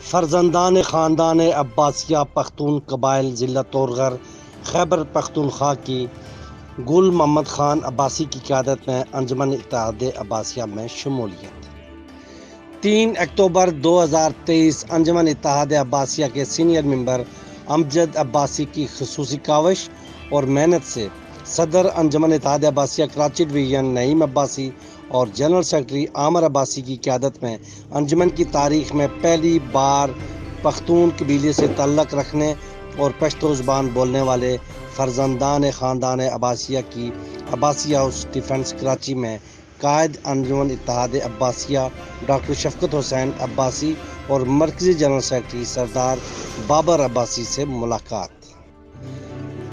فرزندان خاندان عباسیہ پختون قبائل ضلع طورغر خیبر پختونخوا کی گل محمد خان عباسی کی قیادت میں انجمن اتحاد عباسیہ میں شمولیت۔ 3 اکتوبر 2023 انجمن اتحاد عباسیہ کے سینئر ممبر امجد عباسی کی خصوصی کاوش اور محنت سے صدر انجمن اتحاد عباسیہ کراچی ڈویژن نعیم عباسی اور جنرل سیکرٹری عامر عباسی کی قیادت میں انجمن کی تاریخ میں پہلی بار پختون قبیلے سے تعلق رکھنے اور پشتو زبان بولنے والے فرزندان خاندان عباسیہ کی عباسی ہاؤس ڈیفنس کراچی میں قائد انجمن اتحاد عباسیہ ڈاکٹر شفقت حسین عباسی اور مرکزی جنرل سیکرٹری سردار بابر عباسی سے ملاقات۔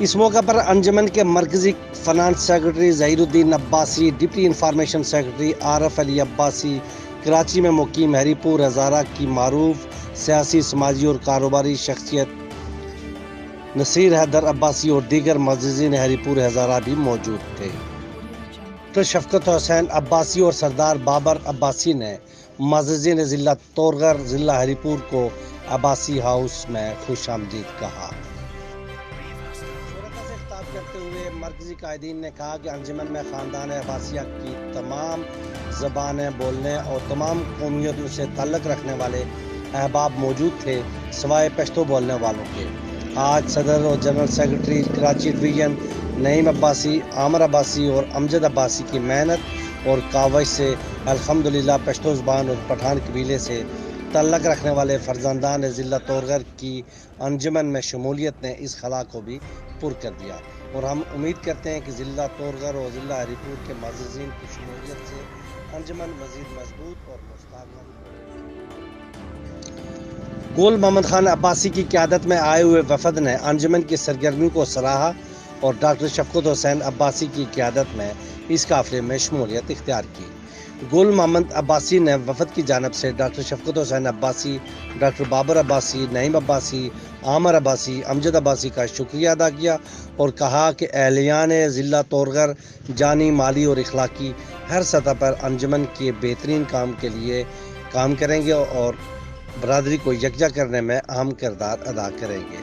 اس موقع پر انجمن کے مرکزی فنانس سیکرٹری ظہیر الدین عباسی، ڈپٹی انفارمیشن سیکرٹری عارف علی عباسی، کراچی میں مقیم ہری پور ہزارہ کی معروف سیاسی، سماجی اور کاروباری شخصیت نصیر حیدر عباسی اور دیگر معززین ہری پور ہزارہ بھی موجود تھے۔ ڈاکٹر شفقت حسین عباسی اور سردار بابر عباسی نے معززین ضلع طورغر ضلع ہری پور کو عباسی ہاؤس میں خوش آمدید کہا۔ کرتے ہوئے مرکزی قائدین نے کہا کہ انجمن میں خاندان عباسیہ کی تمام زبانیں بولنے اور تمام قومیتوں سے تعلق رکھنے والے احباب موجود تھے سوائے پشتو بولنے والوں کے۔ آج صدر اور جنرل سیکرٹری کراچی ڈویژن نعیم عباسی، عامر عباسی اور امجد عباسی کی محنت اور کاوش سے الحمدللہ پشتو زبان اور پٹھان قبیلے سے تعلق رکھنے والے فرزندان ضلع طورغر کی انجمن میں شمولیت نے اس خلا کو بھی پر کر دیا، اور ہم امید کرتے ہیں کہ ضلع طورغر اور ضلع ہری پور کے معززین کی شمولیت سے انجمن مزید مضبوط اور مستحکم۔ گل محمد خان عباسی کی قیادت میں آئے ہوئے وفد نے انجمن کی سرگرمی کو سراہا اور ڈاکٹر شفقت حسین عباسی کی قیادت میں اس قافلے میں شمولیت اختیار کی۔ گل محمد عباسی نے وفد کی جانب سے ڈاکٹر شفقت حسین عباسی، ڈاکٹر بابر عباسی، نعیم عباسی، عامر عباسی، امجد عباسی کا شکریہ ادا کیا اور کہا کہ اہلیان ضلع طورغر جانی، مالی اور اخلاقی ہر سطح پر انجمن کے بہترین کام کے لیے کام کریں گے اور برادری کو یکجا کرنے میں اہم کردار ادا کریں گے۔